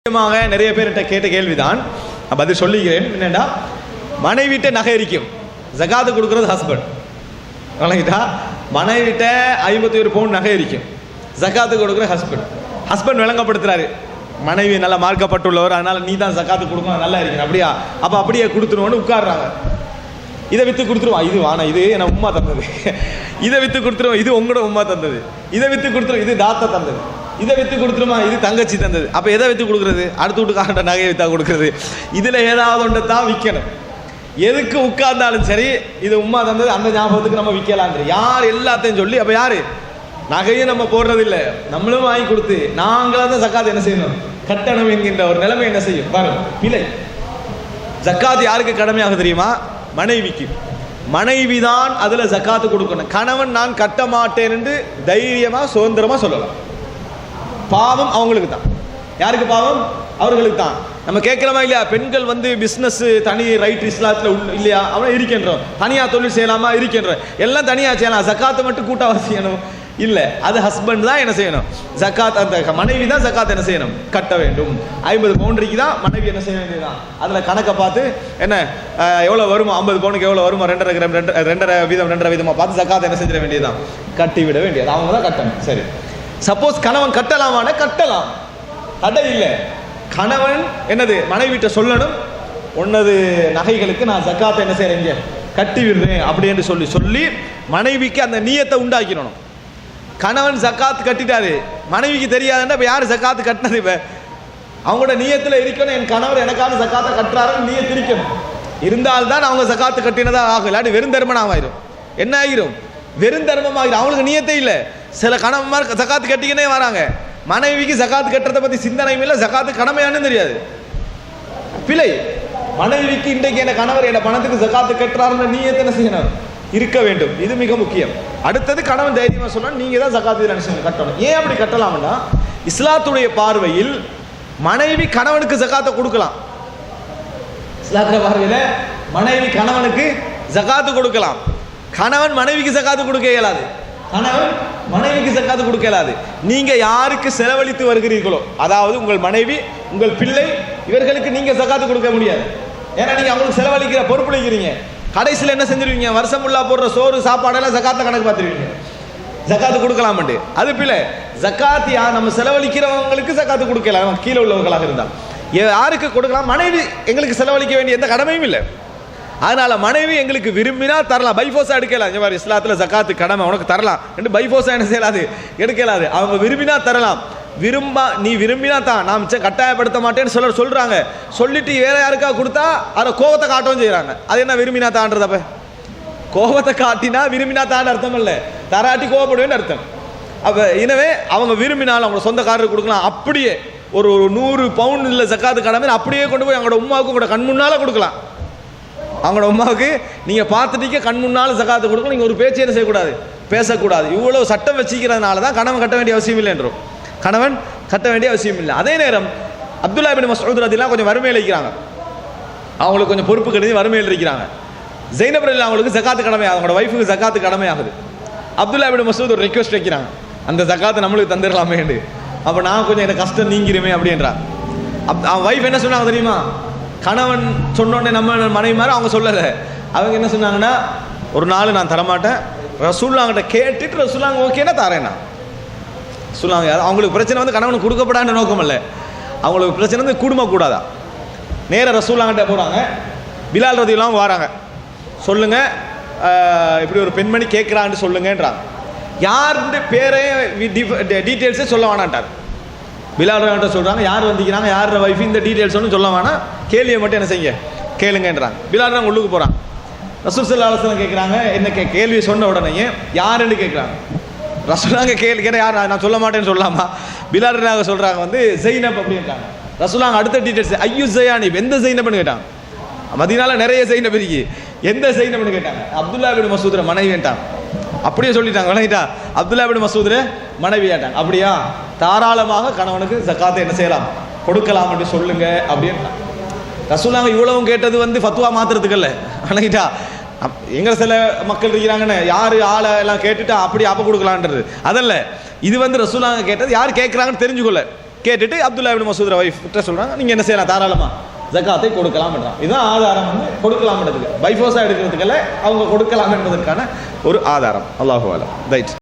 நிறைய பேர்கிட்ட கேட்ட கேள்விதான், பதில் சொல்லிக்கிறேன். என்னடா, மனைவிட்ட நகை இருக்கும், ஜகாத்து கொடுக்கறது ஹஸ்பண்ட். வணங்கிட்டா, மனைவிட்ட 51 பவுன் நகை இருக்கும், ஜகாத்து கொடுக்குற ஹஸ்பண்ட். ஹஸ்பண்ட் விளங்கப்படுத்துறாரு, மனைவி நல்லா மார்க்கப்பட்டுள்ளவர், அதனால நீ தான் ஜகாத்து கொடுக்கணும், நல்லா இருக்கணும். அப்படியா? அப்போ அப்படியே கொடுத்துருவோன்னு உட்காடுறாங்க. இதை விற்று கொடுத்துருவான், இது வானா, இது என்ன உமா தந்தது. இதை விற்று கொடுத்துருவோம், இது உங்களோட உமா தந்தது. இதை விற்று கொடுத்துருவோம், இது தாத்தா தந்தது. இதை விற்று கொடுத்துருமா, இது தங்கச்சி தந்தது. அப்போ எதை விற்று கொடுக்குறது? அடுத்து வீட்டுக்காரண்ட நகையை விற்றா கொடுக்குறது. இதில் ஏதாவது ஒன்று தான் விற்கணும். எதுக்கு உட்கார்ந்தாலும் சரி, இது உமா தந்தது, அந்த ஞாபகத்துக்கு நம்ம விற்கலான்ற யார் எல்லாத்தையும் சொல்லி, அப்போ யாரு நகையும் நம்ம போடுறது இல்லை, நம்மளும் வாங்கி கொடுத்து நாங்களாக தான் ஜக்காத் என்ன செய்யணும், கட்டணம் என்கின்ற ஒரு நிலைமை என்ன செய்யும் பாருங்க. பிழை. ஜக்காத் யாருக்கு கடமையாக தெரியுமா? மனைவிக்கு. மனைவிதான் அதுல ஜக்காத்து கொடுக்கணும். கணவன் நான் கட்ட மாட்டேன் என்று தைரியமா சுதந்திரமா சொல்லலாம். பாவம் அவங்களுக்கு தான். யாருக்கு பாவம்? அவர்களுக்கு தான். நம்ம கேட்கிறோமா இல்லையா, பெண்கள் பிசினஸ் தனி ரைட் இஸ்லாத்துல இல்லையா? அவன் இருக்கின்றோம். தனியா தொழில் செய்யலாமா? இருக்கின்றோம். எல்லாம் தனியா செய்யலாம், ஜக்காத்தை மட்டும் கூட்டாக செய்யணும் இல்ல. அது ஹஸ்பண்ட் தான் என்ன செய்யணும், ஜக்காத். அந்த மனைவி தான் ஜக்காத் என்ன செய்யணும், கட்ட வேண்டும். 50 பவுண்டரிக்கு தான் மனைவி என்ன செய்ய வேண்டியதுதான். அதுல கணக்கை பார்த்து என்ன எவ்வளவு வருமோ, 50 பவுனுக்கு எவ்வளவு வருமோ, 2.5 கிராம் 2.5 வீதமா பார்த்து ஜக்காத் என்ன செஞ்சிட வேண்டியதுதான், கட்டி விட வேண்டியது. அவங்க தான் கட்டணும். சரி, சப்போஸ் கணவன் கட்டலாமான கட்டலாம், தடை இல்லை. கணவன் என்னது, மனைவிட்ட சொல்லணும், ஒன்னது நகைகளுக்கு நான் ஜக்காத்தை என்ன செய்யறேங்க, கட்டி விடுறேன் அப்படின்னு சொல்லி மனைவிக்கு அந்த நியத்தை உண்டாக்கிடணும். கணவன் ஜக்காத்து கட்டிட்டாரு, மனைவிக்கு தெரியாதுன்னா இப்போ யார் ஜக்காத்து கட்டினது? இப்போ அவங்களோட நியத்தில் இருக்கணும், என் கணவர் எனக்கான ஜக்காத்தை கட்டுறாருன்னு நியத்து இருக்கணும். இருந்தால்தான் அவங்க ஜக்காத்து கட்டினதா ஆகும். இல்லாட்டி வெறும் தர்மம் ஆயிரும். என்ன ஆகிரும்? வெறும் தர்மம் ஆகிரும். அவங்களுக்கு நியத்தே இல்லை. சில கணவன்மார் ஜக்காத்து கட்டிக்கினே வராங்க, மனைவிக்கு ஜக்காத்து கட்டுறதை பற்றி சிந்தனையும் இல்லை, ஜக்காத்து கடமையானு தெரியாது. பிழை. மனைவிக்கு இன்றைக்கு என்ன கணவர் என்ன பணத்துக்கு ஜக்காத்து கட்டுறாருன்னு நியத்தை என்ன செய்யணும், இருக்க வேண்டும். இது மிக முக்கியம். அடுத்தது கணவன் தைரியமா சொன்னா நீங்க தான் ஜகாத் கட்டணும். ஏன் அப்படி கட்டலாம்னா, இஸ்லாத்துடைய பார்வையில் மனைவி கணவனுக்கு ஜகாத்தை கொடுக்கலாம். இஸ்லாத்துடைய பார்வையில மனைவி கணவனுக்கு ஜகாத்து கொடுக்கலாம், கணவன் மனைவிக்கு ஜகாத்து கொடுக்க இயலாது. கணவன் மனைவிக்கு ஜகாத்து கொடுக்க இயலாது. நீங்க யாருக்கு செலவழித்து வருகிறீர்களோ, அதாவது உங்கள் மனைவி, உங்கள் பிள்ளை, இவர்களுக்கு நீங்க ஜகாத்து கொடுக்க முடியாது. ஏன்னா நீங்க அவங்களுக்கு செலவழிக்கிற பொறுப்புழைக்கிறீங்க. கடைசியில் என்ன செஞ்சிருவீங்க, வருஷம் ஃபுல்லா போடுற சோறு சாப்பாடெல்லாம் ஜக்காத்தை கணக்கு பார்த்துருவீங்க, ஜக்காத்து கொடுக்கலாம்ட்டு. அது பிள்ளை. ஜக்காத்து நம்ம செலவழிக்கிறவங்களுக்கு ஜக்காத்து கொடுக்கலாம், கீழே உள்ளவர்களாக இருந்தால். யாருக்கு கொடுக்கலாம்? மனைவி எங்களுக்கு செலவழிக்க வேண்டிய எந்த கடமையும் இல்லை. அதனால மனைவி எங்களுக்கு விரும்பினா தரலாம், பைஃபோஸா எடுக்கலாம். இந்த மாதிரி இஸ்லாத்துல ஜக்காத்து கடமை உனக்கு தரலாம் என்று பைஃபோஸா என்ன செய்யலாது, எடுக்கலாது. அவங்க விரும்பினா தரலாம். நீ விரும்பினா தான், நாம் கட்டாயப்படுத்த மாட்டேன்னு சொல்றாங்க. சொல்லிட்டு வேற யாருக்கா கொடுத்தா அதை கோபத்தை காட்டவும் செய்யறாங்க. அது என்ன விரும்பினா தான்றது? அப்ப கோபத்தை காட்டினா விரும்பினா தான் அர்த்தம் இல்லை, தராட்டி கோபப்படுவேன்னு அர்த்தம். அப்ப எனவே அவங்க விரும்பினாலும் அவங்க சொந்தக்காரருக்கு கொடுக்கலாம். அப்படியே ஒரு 100 பவுன் இல்லை ஜக்காத்து கடமை அப்படியே கொண்டு போய் அவங்களோட உமாவுக்கு கூட கண் முன்னால கொடுக்கலாம். அவங்களோட உமாவுக்கு நீங்க பார்த்துட்டீங்க, கண் முன்னால ஜக்காத்து கொடுக்கலாம். நீங்க ஒரு பேச்சு என்ன செய்யக்கூடாது, பேசக்கூடாது. இவ்வளவு சட்டம் வச்சுக்கிறதுனால தான் கணவன் கட்ட வேண்டிய அவசியம் இல்லை என்றும், கணவன் கட்ட வேண்டிய அவசியம் இல்லை. அதே நேரம் அப்துல்லா இப்னு மஸ்ஊத் ரலியல்லாஹு கொஞ்சம் வறுமையில் இருக்கிறாங்க, அவங்களுக்கு கொஞ்சம் பொறுப்பு கருதி வறுமையில் இருக்கிறாங்க. ஜைனப் ரலியல்லாஹு அவங்களுக்கு ஜக்காத்து கடமை, அவங்களோட வைஃபுக்கு ஜக்காத்து கடமை ஆகுது. அப்துல்லா இப்னு மஸ்ஊத் ஒரு ரிக்வெஸ்ட் வைக்கிறாங்க, அந்த ஜக்காத்தை நம்மளுக்கு தந்துடலாமே. அப்போ நான் கொஞ்சம் எனக்கு கஷ்டம் நீங்கிருமே அப்படின்றான். அவன் வைஃப் என்ன சொன்னாங்க தெரியுமா? கணவன் சொன்னோடனே நம்ம மனைவி மாதிரி அவங்க சொல்லலை. அவங்க என்ன சொன்னாங்கன்னா, ஒரு நாள் நான் தரமாட்டேன், ரசூலுல்லாஹ்கிட்ட கேட்டுட்டு ரசூலுல்லாஹ் ஓகேன்னா தரேன்னா சொல்லுவாங்க. அவங்களுக்கு பிரச்சனை கணவனுக்கு கொடுக்கப்படாத நோக்கம் இல்லை, அவங்களுக்கு பிரச்சனை குடும்பம் கூடாதா. நேர ரசூலுல்லாஹ்கிட்ட போறாங்க, பிலால் ரலியல்லாஹு வராங்க, சொல்லுங்க இப்படி ஒரு பெண்மணி கேட்கிறான்னு சொல்லுங்கன்றாங்க. யாருடைய பேரே டீட்டெயில்ஸே சொல்ல வேணான்ட்டார். பிலால் ரலியல்லாஹு சொல்றாங்க, யார் வந்திக்கிறாங்க, யாரோட வைஃப், இந்த டீட்டெயில்ஸ் ஒன்றும் சொல்ல வேணாம், கேள்வியை மட்டும் என்ன செய்யுங்க, கேளுங்கன்றாங்க. பிலால் ரலியல்லாஹு உள்ளுக்கு போறாங்க. ரசூல் ஸல்லல்லாஹு அலைஹி வஸல்லம் கேட்குறாங்க, என்ன கேள்வி சொன்ன உடனே யாருன்னு கேட்குறாங்க. ரசூலுல்லாஹ் கேட்க யார், நான் சொல்ல மாட்டேன்னு சொல்லலாமா? பிலால் ரலியல்லாஹு சொல்றாங்க ஜைனப் அப்படின்ட்டாங்க. ரசூலுல்லாஹ் அடுத்த டீட்டெயில்ஸ் ஐயு ஜயானி, எந்த ஜைனப்னு கேட்டாங்க. மதீனால நிறைய ஜைனப் இருக்கு, எந்த ஜைனப்னு கேட்டாங்க. அப்துல்லா இப்னு மஸ்ஊத் மனைவிட்டாங்க. அப்படியே சொல்லிட்டாங்க, விளங்கிட்டா? அப்துல்லா இப்னு மஸ்ஊத் மனைவி ஆட்டாங்க. அப்படியா, தாராளமாக கணவனுக்கு ஜக்காத்தை என்ன செய்யலாம், கொடுக்கலாம் என்று சொல்லுங்க அப்படின்ட்டாங்க. ரசூலுல்லாஹ் இவ்வளவும் கேட்டது ஃபத்வா மாத்துறதுக்கு இல்லை, விளங்கிட்டா? எங்க சில மக்கள் இருக்கிறாங்கன்னு யாரு ஆளை எல்லாம் கேட்டுட்டா அப்படி அப்ப கொடுக்கலான்றது அதல்ல. இது ரசூலுல்லாஹ் கேட்டது யார் கேட்கறாங்கன்னு தெரிஞ்சுக்கொள்ள. கேட்டுட்டு அப்துல்லா இப்னு மசூத் வைஃப் கிட்ட சொல்கிறாங்க நீங்கள் என்ன செய்யலாம் தாராளமாக ஜக்காத்தை கொடுக்கலாம்ன்றான். இதுதான் ஆதாரம் வந்து கொடுக்கலாம்ன்றதுக்கு, பைஃபோஸாக எடுக்கிறதுக்கெல்லாம் அவங்க கொடுக்கலாம் என்பதற்கான ஒரு ஆதாரம். அல்லாஹு அலம். ரைட்.